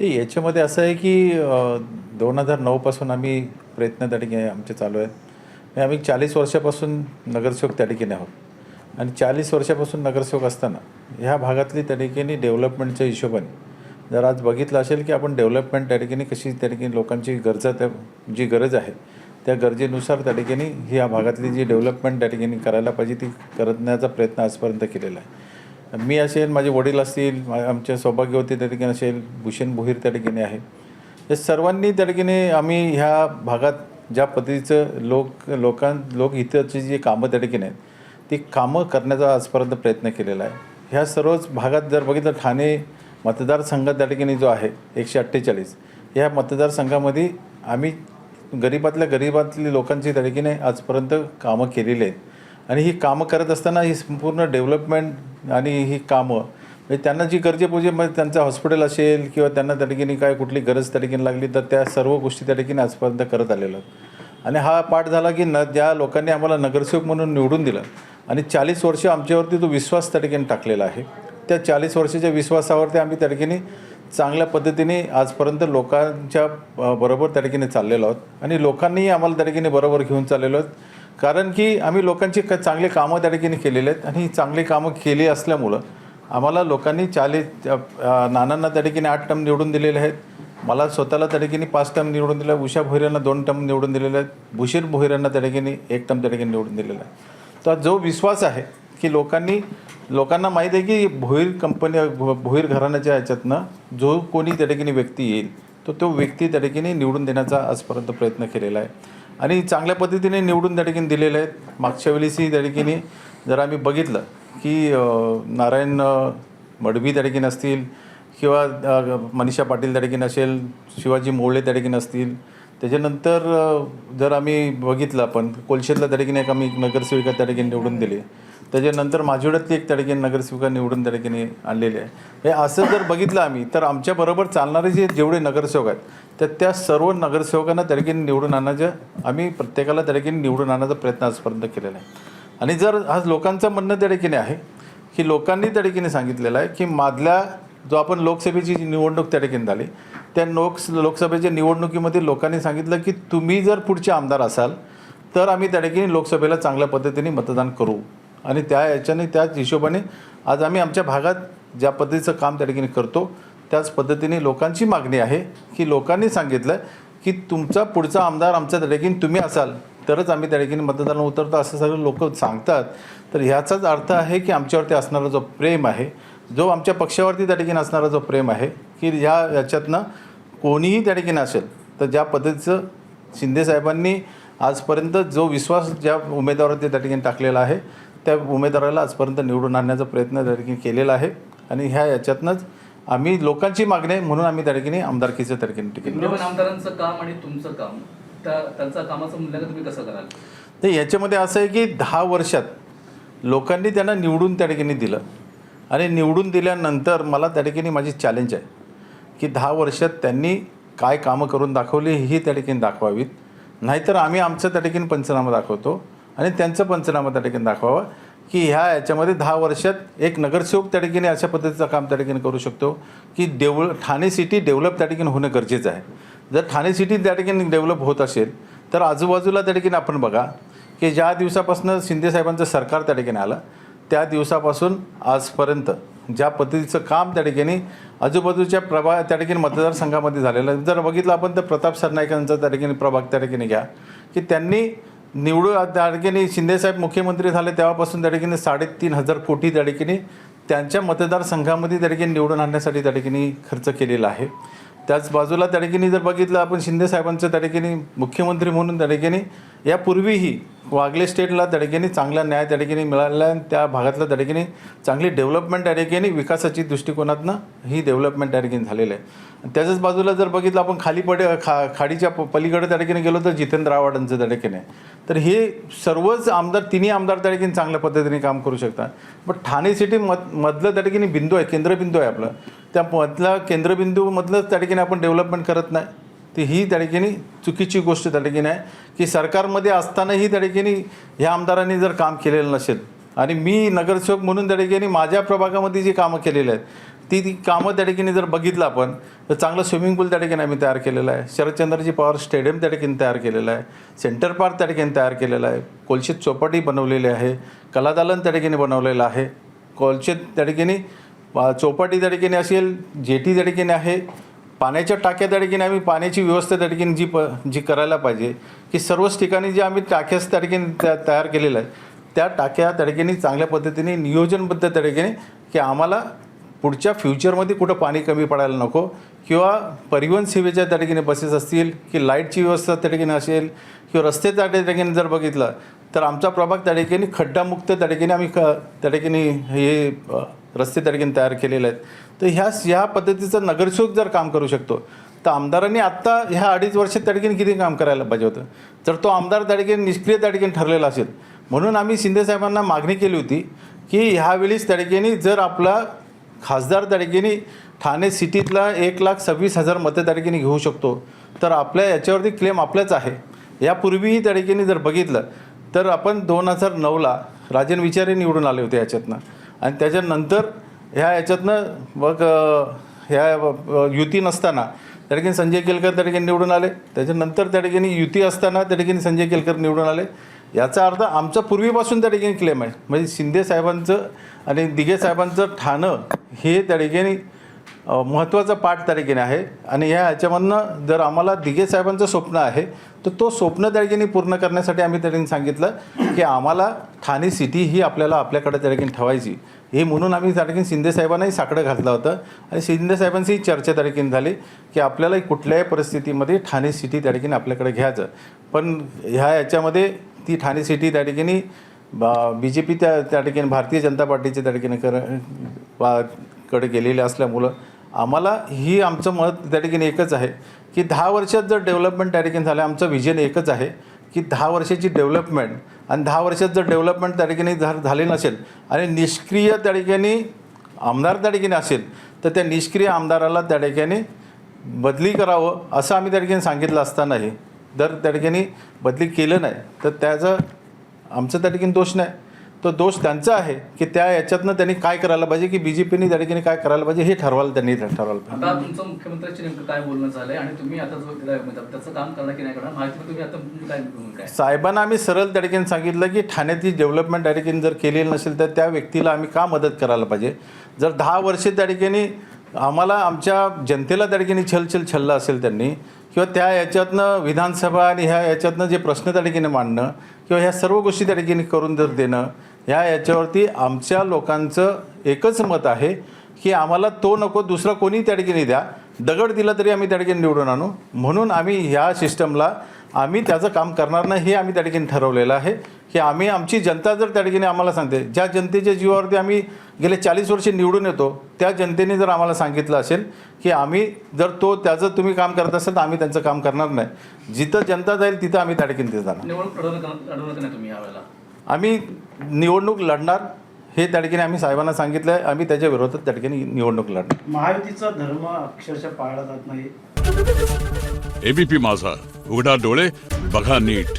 याच्यामध्ये असं आहे की 2009 पासून आम्ही प्रयत्न त्या ठिकाणी आमचे चालू आहेत. आणि आम्ही 40 वर्षापासून नगरसेवक त्या ठिकाणी आहोत आणि 40 वर्षापासून नगरसेवक असताना ह्या भागातली त्या ठिकाणी डेव्हलपमेंटच्या हिशोबाने जर आज बघितलं असेल की आपण डेव्हलपमेंट त्या ठिकाणी कशी त्या ठिकाणी लोकांची जी गरज आहे त्या गरजेनुसार त्या ठिकाणी ह्या भागातली जी डेव्हलपमेंट त्या ठिकाणी करायला पाहिजे ती करण्याचा प्रयत्न आजपर्यंत केलेला आहे. मी असेल, माझे वडील असतील, आमच्या सौभाग्यवती त्या ठिकाणी असेल, भूषण भोईर त्या ठिकाणी आहे, या सर्वांनी त्या ठिकाणी आम्ही ह्या भागात ज्या पद्धतीचं लोकहिताची जी कामं त्या ठिकाणी आहेत ती कामं करण्याचा आजपर्यंत प्रयत्न केलेला आहे. ह्या सर्वच भागात जर बघितलं, ठाणे मतदारसंघ त्या ठिकाणी जो आहे 148, ह्या मतदारसंघामध्ये आम्ही गरीबातली लोकांची त्या ठिकाणी आजपर्यंत कामं केलेली आहेत आणि ही कामं करत असताना ही संपूर्ण डेव्हलपमेंट आणि ही कामं म्हणजे त्यांना जी गरजेपोजे म्हणजे त्यांचं हॉस्पिटल असेल किंवा त्यांना त्या ठिकाणी काय कुठली गरज त्या ठिकाणी लागली तर त्या सर्व गोष्टी त्या ठिकाणी आजपर्यंत करत आलेलो आहोत. आणि हा पाठ झाला की ज्या लोकांनी आम्हाला नगरसेवक म्हणून निवडून दिलं आणि 40 वर्ष आमच्यावरती तो विश्वास त्या ठिकाणी टाकलेला आहे, त्या 40 वर्षाच्या विश्वासावरती आम्ही त्या ठिकाणी चांगल्या पद्धतीने आजपर्यंत लोकांच्या बरोबर त्या ठिकाणी चाललेलो आहोत आणि लोकांनीही आम्हाला त्या ठिकाणी बरोबर घेऊन चाललेलो आहोत. कारण की आम्ही लोकांची चांगले कामं त्या ठिकाणी केलेले आहेत आणि ही चांगली कामं केली असल्यामुळं आम्हाला लोकांनी नानांना त्या ठिकाणी 8 टर्म निवडून दिलेले आहेत, मला स्वतःला त्या ठिकाणी 5 टर्म निवडून दिलं, उषा भोईरांना 2 टर्म निवडून दिलेले आहेत, भूषण भोईरांना त्या ठिकाणी 1 टर्म त्या ठिकाणी निवडून दिलेला आहे. तर जो विश्वास आहे की लोकांना माहीत आहे की भोईर घराण्याच्या ह्याच्यातनं जो कोणी त्या ठिकाणी व्यक्ती येईल तो व्यक्ती त्या ठिकाणी निवडून देण्याचा आजपर्यंत प्रयत्न केलेला आहे आणि चांगल्या पद्धतीने निवडून त्या ठिकाणी दिलेले आहेत. मागच्या वेळेसही त्या ठिकाणी जर आम्ही बघितलं की नारायण मडवी त्या ठिकाणी असतील किंवा मनीषा पाटील त्या ठिकाणी असेल, शिवाजी मोळे त्या ठिकाणी असतील, त्याच्यानंतर जर आम्ही बघितलं आपण कोलशेतला त्या ठिकाणी एक आम्ही नगरसेविका त्या ठिकाणी निवडून दिली, त्याच्यानंतर माझिवड्यातली एक त्या ठिकाणी नगरसेविका निवडून त्या ठिकाणी आणलेली आहे. हे असं जर बघितलं आम्ही तर आमच्याबरोबर चालणारे जेवढे नगरसेवक आहेत तर त्या सर्व नगरसेवकांना त्या ठिकाणी निवडून आणायचं आम्ही प्रत्येकाला त्या ठिकाणी निवडून आणण्याचा प्रयत्न आजपर्यंत केलेला आहे. आणि जर आज लोकांचं म्हणणं त्या ठिकाणी आहे की लोकांनी त्या ठिकाणी सांगितलेलं आहे की मागल्या जो आपण लोकसभेची निवडणूक त्या ठिकाणी झाली त्या लोकसभेच्या निवडणुकीमध्ये लोकांनी सांगितलं की तुम्ही जर पुढचे आमदार असाल तर आम्ही त्या ठिकाणी लोकसभेला चांगल्या पद्धतीने मतदान करू आणि त्याच हिशोबाने आज आम्ही आमच्या भागात ज्या पद्धतीचं काम त्या ठिकाणी करतो त्याच पद्धतीने लोकांची मागणी आहे की लोकांनी सांगितलं की तुमचा पुढचा आमदार आमच्या त्या ठिकाणी तुम्ही असाल तरच आम्ही त्या ठिकाणी मतदानाला उतरतो असं सगळे लोक सांगतात. तर ह्याचाच अर्थ आहे की आमच्यावरती असणारा जो प्रेम आहे, जो आमच्या पक्षावरती त्या ठिकाणी असणारा जो प्रेम आहे की याच्यातनं कोणीही त्या ठिकाणी असेल तर ज्या पद्धतीचं शिंदेसाहेबांनी आजपर्यंत जो विश्वास ज्या उमेदवारावरती त्या ठिकाणी टाकलेला आहे त्या उमेदवाराला आजपर्यंत निवडून आणण्याचा प्रयत्न त्या ठिकाणी केलेला आहे आणि याच्यातनंच आम्ही लोकांची मागणी आहे म्हणून आम्ही त्या ठिकाणी आमदारकीचं त्या ठिकाणी विद्यमान आमदारांचं काम आणि तुमचं काम त्यांचं कामाचं मूल्यांकन तुम्ही कसं कराल? तर याच्यामध्ये असं आहे की 10 वर्षात लोकांनी त्यांना निवडून त्या ठिकाणी दिलं आणि निवडून दिल्यानंतर मला त्या ठिकाणी माझी चॅलेंज आहे की 10 वर्षात त्यांनी काय कामं करून दाखवली ही त्या ठिकाणी दाखवावीत, नाहीतर आम्ही आमचं त्या ठिकाणी पंचनामा दाखवतो आणि त्यांचं पंचनामा त्या ठिकाणी दाखवावा की याच्यामध्ये 10 वर्षात एक नगरसेवक त्या ठिकाणी अशा पद्धतीचं काम त्या ठिकाणी करू शकतो की ठाणे सिटी डेव्हलप त्या ठिकाणी होणं गरजेचं आहे. जर ठाणे सिटी त्या ठिकाणी डेव्हलप होत असेल तर आजूबाजूला त्या ठिकाणी आपण बघा की ज्या दिवसापासून शिंदेसाहेबांचं सरकार त्या ठिकाणी आलं त्या दिवसापासून आजपर्यंत ज्या पद्धतीचं काम त्या ठिकाणी आजूबाजूच्या त्या ठिकाणी मतदारसंघामध्ये झालेलं आहे. जर बघितलं आपण तर प्रताप सरनाईकांचा त्या ठिकाणी प्रभाग त्या ठिकाणी घ्या की त्यांनी त्या ठिकाणी शिंदेसाहेब मुख्यमंत्री झाले तेव्हापासून त्या ठिकाणी 3,500 कोटी त्या ठिकाणी त्यांच्या मतदारसंघामध्ये त्या ठिकाणी निवडून आणण्यासाठी त्या ठिकाणी खर्च केलेला आहे. त्याच बाजूला त्या ठिकाणी जर बघितलं आपण शिंदेसाहेबांचं त्या ठिकाणी मुख्यमंत्री म्हणून त्या ठिकाणी यापूर्वीही वागले स्टेटला त्या ठिकाणी चांगला न्याय त्या ठिकाणी मिळालेला आहे. त्या भागातल्या त्या ठिकाणी चांगली डेव्हलपमेंट त्या ठिकाणी विकासाची दृष्टिकोनातनं ही डेव्हलपमेंट त्या ठिकाणी झालेलं आहे. त्याच्याच बाजूला जर बघितलं आपण खाडीच्या पलीकडे त्या ठिकाणी गेलो तर जितेंद्र आव्हाडांचं त्या ठिकाणी आहे. तर हे सर्वच तिन्ही आमदार त्या ठिकाणी चांगल्या पद्धतीने काम करू शकतात. पण ठाणे सिटी मधलं त्या ठिकाणी बिंदू आहे, केंद्रबिंदू आहे आपलं, त्या मधला केंद्रबिंदूमधलंच त्या ठिकाणी आपण डेव्हलपमेंट करत नाही. ती ही त्या ठिकाणी चुकीची गोष्ट त्या ठिकाणी आहे की सरकारमध्ये असतानाही त्या ठिकाणी ह्या आमदारांनी जर काम केलेलं नसेल आणि मी नगरसेवक म्हणून त्या ठिकाणी माझ्या प्रभागामध्ये जी कामं केलेली आहेत ती कामं त्या ठिकाणी जर बघितलं आपण तर चांगलं स्विमिंग पूल त्या ठिकाणी आम्ही तयार केलेलं आहे, शरदचंद्रजी पवार स्टेडियम त्या ठिकाणी तयार केलेलं आहे, सेंटर पार्क त्या ठिकाणी तयार केलेलं आहे, कोलशेत चौपाटी बनवलेली आहे, कलादालन त्या ठिकाणी बनवलेलं आहे, कोलशेत त्या ठिकाणी चौपाटी त्या ठिकाणी असेल, जेटी त्या ठिकाणी आहे, पाण्याच्या टाक्या त्या ठिकाणी आम्ही पाण्याची व्यवस्था त्या ठिकाणी जी करायला पाहिजे की सर्वच ठिकाणी जे आम्ही टाक्यास त्या ठिकाणी तयार केलेलं आहे त्या टाक्या त्या ठिकाणी चांगल्या पद्धतीने नियोजनबद्ध त्या ठिकाणी की आम्हाला पुढच्या फ्युचरमध्ये कुठं पाणी कमी पडायला नको किंवा परिवहन सेवेच्या त्या ठिकाणी बसेस असतील की लाईटची व्यवस्था त्या ठिकाणी असेल किंवा रस्ते त्या ठिकाणी जर बघितलं तर आमचा प्रभाग त्या ठिकाणी खड्डामुक्त त्या ठिकाणी आम्ही त्या ठिकाणी हे रस्ते त्या ठिकाणी तयार केलेले आहेत. तर ह्या पद्धतीचं नगरसेवक जर काम करू शकतो तर आमदारांनी आत्ता ह्या 2.5 वर्षात त्या ठिकाणी किती काम करायला पाहिजे होतं. जर तो आमदार त्या ठिकाणी निष्क्रिय त्या ठिकाणी ठरलेला असेल म्हणून आम्ही शिंदेसाहेबांना मागणी केली होती की ह्यावेळीस त्या ठिकाणी जर आपला खासदार त्या ठिकाणी ठाणे सिटीतला 1,26,000 मतं त्या ठिकाणी घेऊ शकतो तर आपल्या याच्यावरती क्लेम आपलाच आहे. यापूर्वीही त्या ठिकाणी जर बघितलं तर आपण 2009ला राजन विचारे निवडून आले होते याच्यातनं आणि त्याच्यानंतर याच्यातनं मग ह्या युती नसताना त्या ठिकाणी संजय केलकर त्या ठिकाणी निवडून आले, त्याच्यानंतर त्या ठिकाणी युती असताना त्या ठिकाणी संजय केलकर निवडून आले. याचा अर्थ आमचा पूर्वीपासून त्या ठिकाणी क्लेम आहे म्हणजे शिंदे साहेबांचं आणि दिघे साहेबांचं ठाणं हे त्या ठिकाणी महत्त्वाचा पाठ त्या ठिकाणी आहे आणि ह्याच्यामधनं जर आम्हाला दिघे साहेबांचं स्वप्न आहे तर तो स्वप्न त्या ठिकाणी पूर्ण करण्यासाठी आम्ही त्या ठिकाणी सांगितलं की आम्हाला ठाणे सिटी ही आपल्याकडे त्या ठिकाणी ठेवायची हे म्हणून आम्ही त्या ठिकाणी शिंदेसाहेबांनाही साकडं घातलं होतं आणि शिंदेसाहेबांचीही चर्चा त्या ठिकाणी झाली की आपल्याला कुठल्याही परिस्थितीमध्ये ठाणे सिटी त्या ठिकाणी आपल्याकडे घ्यायचं. पण याच्यामध्ये ती ठाणे सिटी त्या ठिकाणी BJP त्या ठिकाणी भारतीय जनता पार्टीचे त्या ठिकाणी कडे गेलेले असल्यामुळं आम्हाला ही आमचं मत त्या ठिकाणी एकच आहे की 10 वर्षात जर डेव्हलपमेंट त्या ठिकाणी झालं आमचं विजन एकच आहे की 10 वर्षाची डेव्हलपमेंट आणि 10 वर्षात जर डेव्हलपमेंट त्या ठिकाणी झाले नसेल आणि निष्क्रिय त्या ठिकाणी आमदार त्या ठिकाणी असेल तर त्या निष्क्रिय आमदाराला त्या ठिकाणी बदली करावं असं आम्ही त्या ठिकाणी सांगितलं असतानाही जर त्या ठिकाणी बदली केलं नाही तर त्याचं आमचं त्या ठिकाणी दोष नाही, तो दोष त्यांचा आहे की त्या याच्यातनं त्यांनी काय करायला पाहिजे की BJPने त्या ठिकाणी काय करायला पाहिजे हे ठरवायला ठरवायला पाहिजे. आता तुमचं मुख्यमंत्र्यांशी नेमकं काय बोलणं झालंय आणि तुम्ही आता जो त्याचं काम करणार की नाही करणार माहिती तुम्ही आता काय साहेबांना आम्ही सरळ त्या ठिकाणी सांगितलं की ठाण्याची डेव्हलपमेंट त्या ठिकाणी जर केलेली नसेल तर त्या व्यक्तीला आम्ही का मदत करायला पाहिजे. जर 10 वर्षे त्या ठिकाणी आम्हाला आमच्या जनतेला त्या ठिकाणी छललं असेल त्यांनी किंवा त्या याच्यातनं विधानसभा आणि ह्या याच्यातनं जे प्रश्न त्या ठिकाणी मांडणं किंवा ह्या सर्व गोष्टी त्या ठिकाणी करून जर देणं याच्यावरती आमच्या लोकांचं एकच मत आहे की आम्हाला तो नको दुसरा कोणी त्या ठिकाणी द्या, दगड दिला तरी आम्ही त्या ठिकाणी निवडून आणू. म्हणून आम्ही ह्या सिस्टमला आम्ही त्याचं काम करणार नाही हे आम्ही त्या ठिकाणी ठरवलेलं आहे की आम्ही आमची जनता जर त्या ठिकाणी आम्हाला सांगते ज्या जनतेच्या जीवावरती आम्ही गेले 40 वर्षे निवडून येतो त्या जनतेने जर आम्हाला सांगितलं असेल की आम्ही जर त्याचं तुम्ही काम करत असाल तर आम्ही त्यांचं काम करणार नाही. जिथं जनता जाईल तिथं आम्ही त्या ठिकाणी ते जाणार. निवडणूक नाही तुम्ही यावेळेला आम्ही निवडणूक लढणार हे त्या ठिकाणी आम्ही साहेबांना सांगितलं आहे. आम्ही त्याच्या विरोधात त्या ठिकाणी निवडणूक लढणार. महायुतीचा धर्म अक्षरशः पाळला जात नाही. ABP माझा, उघडा डोळे बघा नीट.